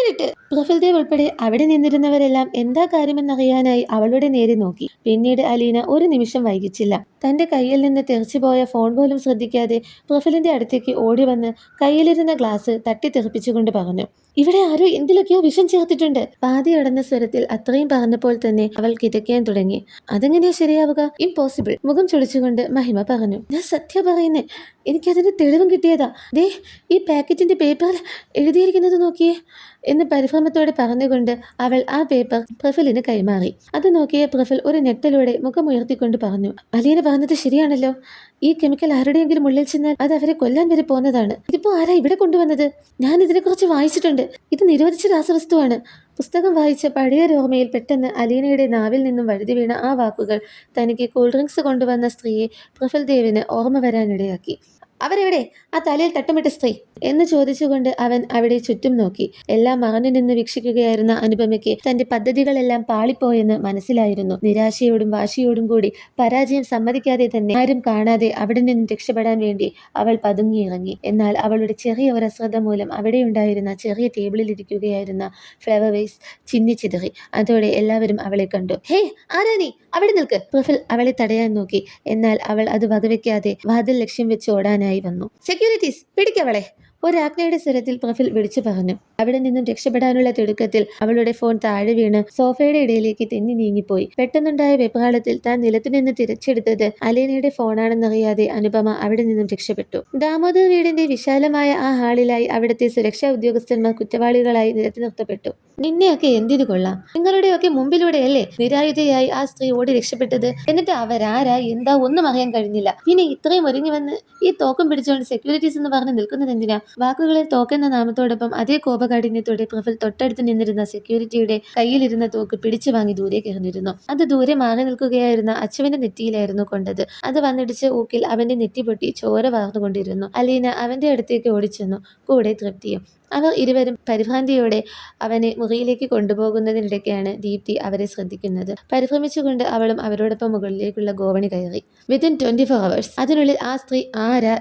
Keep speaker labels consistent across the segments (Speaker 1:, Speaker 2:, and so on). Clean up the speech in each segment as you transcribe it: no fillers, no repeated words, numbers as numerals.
Speaker 1: Minute. പ്രഫുൽദേവ് ഉൾപ്പെടെ അവിടെ നിന്നിരുന്നവരെല്ലാം എന്താ കാര്യമെന്നറിയാനായി അവളുടെ നേരെ നോക്കി. പിന്നീട് അലീന ഒരു നിമിഷം വൈകിച്ചില്ല. തന്റെ കയ്യിൽ നിന്ന് തെറിച്ചുപോയ ഫോൺ പോലും ശ്രദ്ധിക്കാതെ പ്രഫുലിന്റെ അടുത്തേക്ക് ഓടി വന്ന് കയ്യിലിരുന്ന ഗ്ലാസ് തട്ടിത്തെറിപ്പിച്ചുകൊണ്ട് പറഞ്ഞു, ഇവിടെ ആരോ എന്തിലൊക്കെയോ വിഷം ചേർത്തിട്ടുണ്ട്. പാതി അടഞ്ഞ സ്വരത്തിൽ അത്രയും പറഞ്ഞപ്പോൾ തന്നെ അവൾ കിതയ്ക്കാൻ തുടങ്ങി. അതെങ്ങനെയാ ശരിയാവുക? ഇംപോസിബിൾ. മുഖം ചുളിച്ചുകൊണ്ട് മഹിമ പറഞ്ഞു. ഞാൻ സത്യം പറയുന്നേ, എനിക്കതിന് തെളിവും കിട്ടിയതാ. ദേ, ഈ പാക്കറ്റിന്റെ പേപ്പറിൽ എഴുതിയിരിക്കുന്നത് നോക്കിയേ എന്ന് പരിഭ്രമത്തോടെ പറഞ്ഞുകൊണ്ട് അവൾ ആ പേപ്പർ പ്രഫുലിന് കൈമാറി. അത് നോക്കിയ പ്രഫുൽ ഒരു ഞെട്ടലോടെ മുഖമുയർത്തിക്കൊണ്ട് പറഞ്ഞു, അലീന പറഞ്ഞത് ശരിയാണല്ലോ. ഈ കെമിക്കൽ ആരുടെയെങ്കിലും ഉള്ളിൽ ചെന്നാൽ അത് അവരെ കൊല്ലാൻ വരെ പോകുന്നതാണ്. ഇതിപ്പോ ആരാ ഇവിടെ കൊണ്ടുവന്നത്? ഞാൻ ഇതിനെക്കുറിച്ച് വായിച്ചിട്ടുണ്ട്. ഇത് നിരോധിച്ച രാസവസ്തുവാണ്. പുസ്തകം വായിച്ച പഴയ ഓർമ്മയിൽ പെട്ടെന്ന് അലീനയുടെ നാവിൽ നിന്നും വഴുതി വീണ ആ വാക്കുകൾ തനിക്ക് കൂൾ ഡ്രിങ്ക്സ് കൊണ്ടുവന്ന സ്ത്രീയെ പ്രഫുൽ ദേവിന് ഓർമ്മ വരാനിടയാക്കി. അവരെവിടെ, ആ തലയിൽ തട്ടമിട്ട സ്ത്രീ എന്ന് ചോദിച്ചുകൊണ്ട് അവൻ അവിടെ ചുറ്റും നോക്കി. എല്ലാം മറഞ്ഞു നിന്ന് വീക്ഷിക്കുകയായിരുന്ന അനുപമയ്ക്ക് തന്റെ പദ്ധതികളെല്ലാം പാളിപ്പോയെന്ന് മനസ്സിലായിരുന്നു. നിരാശയോടും വാശിയോടും കൂടി പരാജയം സമ്മതിക്കാതെ തന്നെ ആരും കാണാതെ അവിടെ നിന്നും രക്ഷപ്പെടാൻ വേണ്ടി അവൾ പതുങ്ങിയിറങ്ങി. എന്നാൽ അവളുടെ ചെറിയ ഒരു അശ്രദ്ധ മൂലം അവിടെയുണ്ടായിരുന്ന ചെറിയ ടേബിളിൽ ഇരിക്കുകയായിരുന്ന ഫ്ലവർ വേസ് ചിന്നിച്ചിതറി. അതോടെ എല്ലാവരും അവളെ കണ്ടു. ഹേ, ആരാ നീ? അവിടെ നിൽക്ക്. പ്രഫുൽ അവളെ തടയാൻ നോക്കി. എന്നാൽ അവൾ അത് വകവെക്കാതെ വാതിൽ ലക്ഷ്യം വെച്ച് ഓടാനായി വന്നു. സെക്യൂരിറ്റീസ്, പിടിക്കവളെ, ഒരാജ്ഞയുടെ സ്വരത്തിൽ പ്രഫുൽ വിളിച്ചു പറഞ്ഞു. അവിടെ നിന്നും രക്ഷപ്പെടാനുള്ള തിടുക്കത്തിൽ അവളുടെ ഫോൺ താഴെ വീണ് സോഫയുടെ ഇടയിലേക്ക് തെന്നി നീങ്ങിപ്പോയി. പെട്ടെന്നുണ്ടായ വെപ്രാളത്തിൽ താൻ നിലത്തു നിന്ന് തിരച്ചെടുത്തത് അലീനയുടെ ഫോണാണെന്നറിയാതെ അനുപമ അവിടെ നിന്നും രക്ഷപ്പെട്ടു. ദാമോദർ വീടിന്റെ വിശാലമായ ആ ഹാളിലായി അവിടുത്തെ സുരക്ഷാ ഉദ്യോഗസ്ഥന്മാർ കുറ്റവാളികളായി നിരത്തി നിർത്തപ്പെട്ടു. നിന്നെയൊക്കെ എന്തിനു കൊള്ളാം? നിങ്ങളുടെയൊക്കെ മുമ്പിലൂടെയല്ലേ നിരായുധയായി ആ സ്ത്രീ ഓടി രക്ഷപ്പെട്ടത്. എന്നിട്ട് അവരാരാ എന്താ ഒന്നും അറിയാൻ കഴിഞ്ഞില്ല. പിന്നെ ഇത്രയും ഒരുങ്ങി വന്ന് ഈ തോക്കും പിടിച്ചുകൊണ്ട് സെക്യൂരിറ്റീസ് എന്ന് പറഞ്ഞ് നിൽക്കുന്നത് എന്തിനാ? വാക്കുകളിൽ തോക്കെന്ന നാമത്തോടൊപ്പം അതേ കോപകാഠിന്യത്തോടെ പ്രഫുൽ തൊട്ടടുത്ത് നിന്നിരുന്ന സെക്യൂരിറ്റിയുടെ കയ്യിലിരുന്ന തോക്ക് പിടിച്ചു വാങ്ങി ദൂരേക്ക് എറിഞ്ഞിരുന്നു. അത് ദൂരെ മാറി നിൽക്കുകയായിരുന്ന അച്ചുവിന്റെ നെറ്റിയിലായിരുന്നു കൊണ്ടത്. അത് വന്നിടിച്ച് ഊക്കിൽ അവന്റെ നെറ്റി പൊട്ടി ചോര വാർന്നുകൊണ്ടിരുന്നു. അലീന അവന്റെ അടുത്തേക്ക് ഓടിച്ചെന്നു, കൂടെ തൃപ്തിയും. അവർ ഇരുവരും പരിഭ്രാന്തിയോടെ അവനെ മുറിയിലേക്ക് കൊണ്ടുപോകുന്നതിനിടയ്ക്കാണ് ദീപ്തി അവരെ ശ്രദ്ധിക്കുന്നത്. പരിഭ്രമിച്ചുകൊണ്ട് അവളും അവരോടൊപ്പം മുകളിലേക്കുള്ള ഗോവണി കയറി. വിത്തിൻ 24 hours അതിനുള്ളിൽ ആ സ്ത്രീ ആരാ,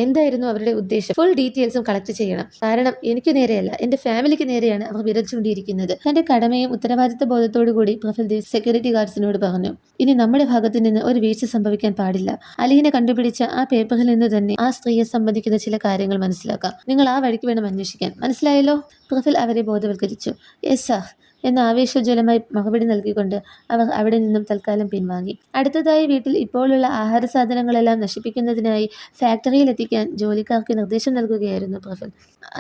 Speaker 1: എന്തായിരുന്നു അവരുടെ ഉദ്ദേശം, ഫുൾ ഡീറ്റെയിൽസും കളക്ട് ചെയ്യണം. കാരണം എനിക്ക് നേരെയല്ല, എന്റെ ഫാമിലിക്ക് നേരെയാണ് അവർ വിരൽ ചൂണ്ടിയിരിക്കുന്നത്. തന്റെ കടമയും ഉത്തരവാദിത്ത ബോധത്തോടു കൂടി പ്രഫുൽ ദേവ് സെക്യൂരിറ്റി ഗാർഡ്സിനോട് പറഞ്ഞു. ഇനി നമ്മുടെ ഭാഗത്തു നിന്ന് ഒരു വീഴ്ച സംഭവിക്കാൻ പാടില്ല. അലീനെ കണ്ടുപിടിച്ച ആ പേപ്പറിൽ നിന്ന് തന്നെ ആ സ്ത്രീയെ സംബന്ധിക്കുന്ന ചില കാര്യങ്ങൾ മനസ്സിലാക്കാം. നിങ്ങൾ ആ വഴിക്ക് വേണം അന്വേഷിക്കാൻ. മനസ്സിലായല്ലോ? പ്രഫുൽ അവരെ ബോധവൽക്കരിച്ചു. യെസ് സാർ എന്ന ആവേശോജ്വലമായി മറുപടി നൽകിക്കൊണ്ട് അവർ അവിടെ നിന്നും തൽക്കാലം പിൻവാങ്ങി. അടുത്തതായി വീട്ടിൽ ഇപ്പോഴുള്ള ആഹാര സാധനങ്ങളെല്ലാം നശിപ്പിക്കുന്നതിനായി ഫാക്ടറിയിൽ എത്തിക്കാൻ ജോലിക്കാർക്ക് നിർദ്ദേശം നൽകുകയായിരുന്നു പ്രഫുൽ.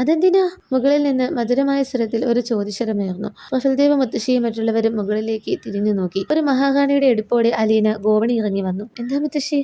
Speaker 1: അതെന്തിനാ? മുകളിൽ നിന്ന് മധുരമായ സ്വരത്തിൽ ഒരു ചോദ്യശരമായിരുന്നു. പ്രഫുൽദേവ് മുത്തശ്ശിയും മറ്റുള്ളവരും മുകളിലേക്ക് തിരിഞ്ഞു നോക്കി. ഒരു മഹാറാണിയുടെ എടുപ്പോടെ അലീന ഗോവണി ഇറങ്ങി വന്നു. എന്താ മുത്തശ്ശി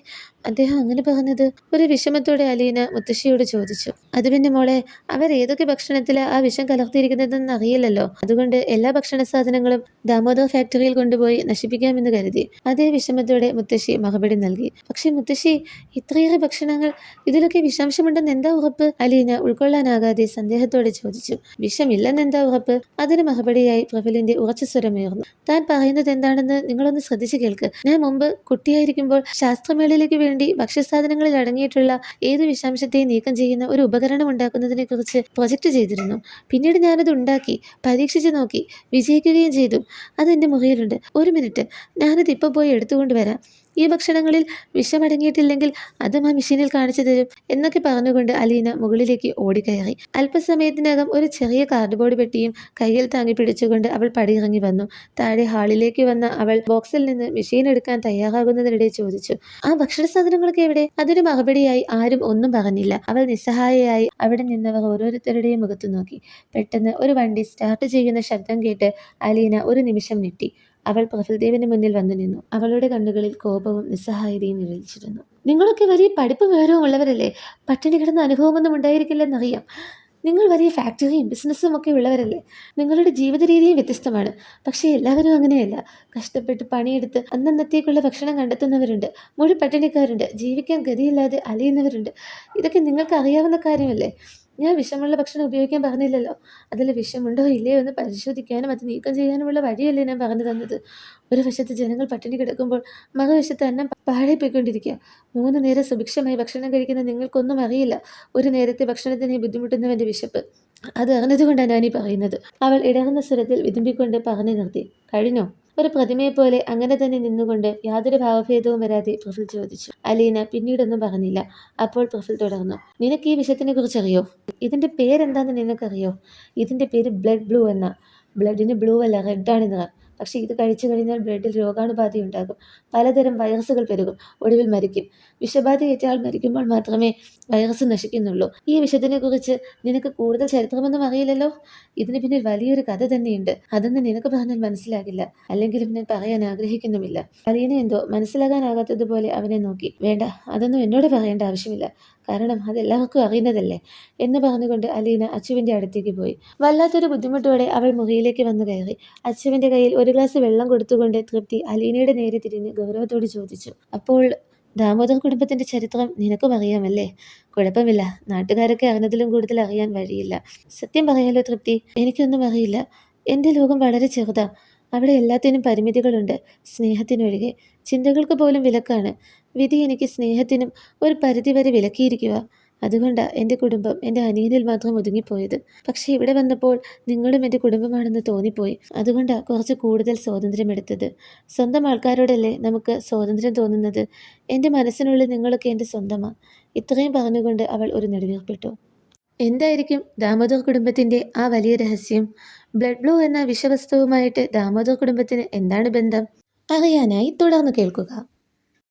Speaker 1: അദ്ദേഹം അങ്ങനെ പറഞ്ഞത്? ഒരു വിഷമത്തോടെ അലീന മുത്തശ്ശിയോട് ചോദിച്ചു. അത് പിന്നെ മോളെ, അവർ ഏതൊക്കെ ഭക്ഷണത്തില് ആ വിഷം കലർത്തിയിരിക്കുന്നതെന്ന് അറിയില്ലല്ലോ. അതുകൊണ്ട് എല്ലാ ഭക്ഷണ സാധനങ്ങളും ദാമോദർ ഫാക്ടറിയിൽ കൊണ്ടുപോയി നശിപ്പിക്കാമെന്ന് കരുതി. അതേ വിഷമത്തോടെ മുത്തശ്ശി മറുപടി നൽകി. പക്ഷെ മുത്തശ്ശി, ഇത്രയേറെ ഭക്ഷണങ്ങൾ, ഇതിലൊക്കെ വിഷാംശമുണ്ടെന്ന് എന്താ ഉറപ്പ്? അലീന ഉൾക്കൊള്ളാനാകാതെ സന്ദേഹത്തോടെ ചോദിച്ചു. വിഷമില്ലെന്ന് എന്താ ഉറപ്പ്? അതിന് മറുപടിയായി പ്രഫുലിന്റെ ഉറച്ച സ്വരമുയർന്നു. താൻ പറയുന്നത് എന്താണെന്ന് നിങ്ങളൊന്ന് ശ്രദ്ധിച്ചു കേൾക്ക്. ഞാൻ മുമ്പ് കുട്ടിയായിരിക്കുമ്പോൾ ശാസ്ത്രമേളയിലേക്ക് വേണ്ടി ഭക്ഷ്യസാധനങ്ങളിൽ അടങ്ങിയിട്ടുള്ള ഏത് വിഷാംശത്തെയും നീക്കം ചെയ്യുന്ന ഒരു ഉപകരണം ഉണ്ടാക്കുന്നതിനെ കുറിച്ച് പ്രൊജക്റ്റ് ചെയ്തിരുന്നു. പിന്നീട് ഞാനത് ഉണ്ടാക്കി പരീക്ഷിച്ചു നോക്കി, വിജയിക്കുകയും ചെയ്തു. അതെന്റെ മുറിയിലുണ്ട്. ഒരു മിനിറ്റ്, ഞാനത് ഇപ്പോൾ പോയി എടുത്തുകൊണ്ട് വരാം. ഈ ഭക്ഷണങ്ങളിൽ വിഷമടങ്ങിയിട്ടില്ലെങ്കിൽ അതും ആ മെഷീനിൽ കാണിച്ചു തരും എന്നൊക്കെ പറഞ്ഞുകൊണ്ട് അലീന മുകളിലേക്ക് ഓടിക്കയറി. അല്പസമയത്തിനകം ഒരു ചെറിയ കാർഡ്ബോർഡ് പെട്ടിയും കയ്യിൽ താങ്ങി പിടിച്ചുകൊണ്ട് അവൾ പടിയിറങ്ങി വന്നു. താഴെ ഹാളിലേക്ക് വന്ന അവൾ ബോക്സിൽ നിന്ന് മെഷീൻ എടുക്കാൻ തയ്യാറാകുന്നതിനിടെ ചോദിച്ചു, ആ ഭക്ഷണ സാധനങ്ങളൊക്കെ എവിടെ? അതിന് മറുപടിയായി ആരും ഒന്നും പറഞ്ഞില്ല. അവൾ നിസ്സഹായയായി അവിടെ നിന്നവർ ഓരോരുത്തരുടെയും മുഖത്തു നോക്കി. പെട്ടെന്ന് ഒരു വണ്ടി സ്റ്റാർട്ട് ചെയ്യുന്ന ശബ്ദം കേട്ട് അലീന ഒരു നിമിഷം ഞെട്ടി. അവൾ പ്രഫുൽദേവിന് മുന്നിൽ വന്നു നിന്നു. അവളുടെ കണ്ണുകളിൽ കോപവും നിസ്സഹായതയും നിഴലിച്ചിരുന്നു. നിങ്ങളൊക്കെ വലിയ പഠിപ്പും വിവരവും ഉള്ളവരല്ലേ? പട്ടിണി കിടന്ന അനുഭവമൊന്നും ഉണ്ടായിരിക്കില്ലെന്നറിയാം. നിങ്ങൾ വലിയ ഫാക്ടറിയും ബിസിനസ്സും ഒക്കെ ഉള്ളവരല്ലേ? നിങ്ങളുടെ ജീവിത രീതിയും വ്യത്യസ്തമാണ്. പക്ഷേ എല്ലാവരും അങ്ങനെയല്ല. കഷ്ടപ്പെട്ട് പണിയെടുത്ത് അന്നന്നത്തേക്കുള്ള ഭക്ഷണം കണ്ടെത്തുന്നവരുണ്ട്, മുഴു പട്ടിണിക്കാരുണ്ട്, ജീവിക്കാൻ ഗതിയില്ലാതെ അലയുന്നവരുണ്ട്. ഇതൊക്കെ നിങ്ങൾക്ക് അറിയാവുന്ന കാര്യമല്ലേ? ഞാൻ വിഷമുള്ള ഭക്ഷണം ഉപയോഗിക്കാൻ പറഞ്ഞില്ലല്ലോ. അതിൽ വിഷമുണ്ടോ ഇല്ലയോ എന്ന് പരിശോധിക്കാനും അത് നീക്കം ചെയ്യാനുമുള്ള വഴിയല്ലേ ഞാൻ പറഞ്ഞു തന്നത്. ഒരു വശത്ത് ജനങ്ങൾ പട്ടിണി കിടക്കുമ്പോൾ മറുവശത്ത് അന്നം പാഴായി പോയിക്കൊണ്ടിരിക്കുക. 3 നേരം സുഭിക്ഷമായി ഭക്ഷണം കഴിക്കുന്ന നിങ്ങൾക്കൊന്നും അറിയില്ല ഒരു നേരത്തെ ഭക്ഷണത്തിന് ബുദ്ധിമുട്ടുന്നവൻ്റെ വിശപ്പ്. അത് അറിഞ്ഞതുകൊണ്ടാണ് ഞാനീ പറയുന്നത്. അവൾ ഇടറുന്ന സ്വരത്തിൽ വിതുമ്പിക്കൊണ്ട് പറഞ്ഞു നിർത്തി. കഴിഞ്ഞോ? ഒരു പ്രതിമയെപ്പോലെ അങ്ങനെ തന്നെ നിന്നുകൊണ്ട് യാതൊരു ഭാവഭേദവും വരാതെ പ്രഫുൽ ചോദിച്ചു. അലീന പിന്നീടൊന്നും പറഞ്ഞില്ല. അപ്പോൾ പ്രഫുൽ തുടർന്നു. നിനക്ക് ഈ വിഷയത്തിനെ കുറിച്ചറിയോ? ഇതിന്റെ പേരെന്താന്ന് നിനക്കറിയോ? ഇതിന്റെ പേര് ബ്ലഡ് ബ്ലൂ എന്നാ. ബ്ലഡിന് ബ്ലൂ അല്ല, റെഡാണ് നിറം. പക്ഷെ ഇത് കഴിച്ചു കഴിഞ്ഞാൽ ബ്ലഡിൽ രോഗാണുബാധയുണ്ടാകും. പലതരം വൈറസുകൾ പെരുകും. ഒടുവിൽ മരിക്കും. വിഷബാധയേറ്റ ആൾ മരിക്കുമ്പോൾ മാത്രമേ വൈറസ് നശിക്കുന്നുള്ളൂ. ഈ വിഷയത്തിനെക്കുറിച്ച് നിനക്ക് കൂടുതൽ ചരിത്രമൊന്നും അറിയില്ലല്ലോ. ഇതിന് പിന്നിൽ വലിയൊരു കഥ തന്നെയുണ്ട്. അതൊന്നും നിനക്ക് പറഞ്ഞാൽ മനസ്സിലാകില്ല. അല്ലെങ്കിലും ഞാൻ പറയാൻ ആഗ്രഹിക്കുന്നുമില്ല. അലീന എന്തോ മനസ്സിലാകാനാകാത്തതുപോലെ അവനെ നോക്കി. വേണ്ട, അതൊന്നും എന്നോട് പറയേണ്ട ആവശ്യമില്ല. കാരണം അതെല്ലാവർക്കും അറിയുന്നതല്ലേ എന്ന് പറഞ്ഞുകൊണ്ട് അലീന അച്ചുവിന്റെ അടുത്തേക്ക് പോയി. വല്ലാത്തൊരു ബുദ്ധിമുട്ടോടെ അവൾ മുറിയിലേക്ക് വന്നു കയറി. അച്ചുവിന്റെ കയ്യിൽ ഒരു ഗ്ലാസ് വെള്ളം കൊടുത്തുകൊണ്ട് തൃപ്തി അലീനയുടെ നേരെ തിരിഞ്ഞ് ഗൗരവത്തോട് ചോദിച്ചു. അപ്പോൾ ദാമോദർ കുടുംബത്തിന്റെ ചരിത്രം നിനക്കും അറിയാമല്ലേ? കുഴപ്പമില്ല, നാട്ടുകാരൊക്കെ അറിഞ്ഞതിലും കൂടുതൽ അറിയാൻ വഴിയില്ല. സത്യം പറയാലോ തൃപ്തി, എനിക്കൊന്നും അറിയില്ല. എൻ്റെ ലോകം വളരെ ചെറുതാ. അവിടെ എല്ലാത്തിനും പരിമിതികളുണ്ട്, സ്നേഹത്തിനൊഴികെ. ചിന്തകൾക്ക് പോലും വിലക്കാണ്. വിധി എനിക്ക് സ്നേഹത്തിനും ഒരു പരിധിവരെ വിലക്കിയിരിക്കുക. അതുകൊണ്ടാ എൻ്റെ കുടുംബം എൻ്റെ അനിയനിൽ മാത്രം ഒതുങ്ങിപ്പോയത്. പക്ഷെ ഇവിടെ വന്നപ്പോൾ നിങ്ങളും എൻ്റെ കുടുംബമാണെന്ന് തോന്നിപ്പോയി. അതുകൊണ്ടാ കുറച്ച് കൂടുതൽ സ്വാതന്ത്ര്യമെടുത്തത്. സ്വന്തം ആൾക്കാരോടല്ലേ നമുക്ക് സ്വാതന്ത്ര്യം തോന്നുന്നത്. എൻ്റെ മനസ്സിനുള്ളിൽ നിങ്ങളൊക്കെ എൻ്റെ സ്വന്തമാ. ഇത്രയും പറഞ്ഞുകൊണ്ട് അവൾ ഒരു നെടുവീർപ്പിട്ടു. എന്തായിരിക്കും ദാമോദർ കുടുംബത്തിന്റെ ആ വലിയ രഹസ്യം? ബ്ലഡ് ബ്ലൂ എന്ന വിഷവസ്തുവുമായിട്ട് ദാമോദർ കുടുംബത്തിന് എന്താണ് ബന്ധം? അറിയാനായി തുടർന്ന് കേൾക്കുക.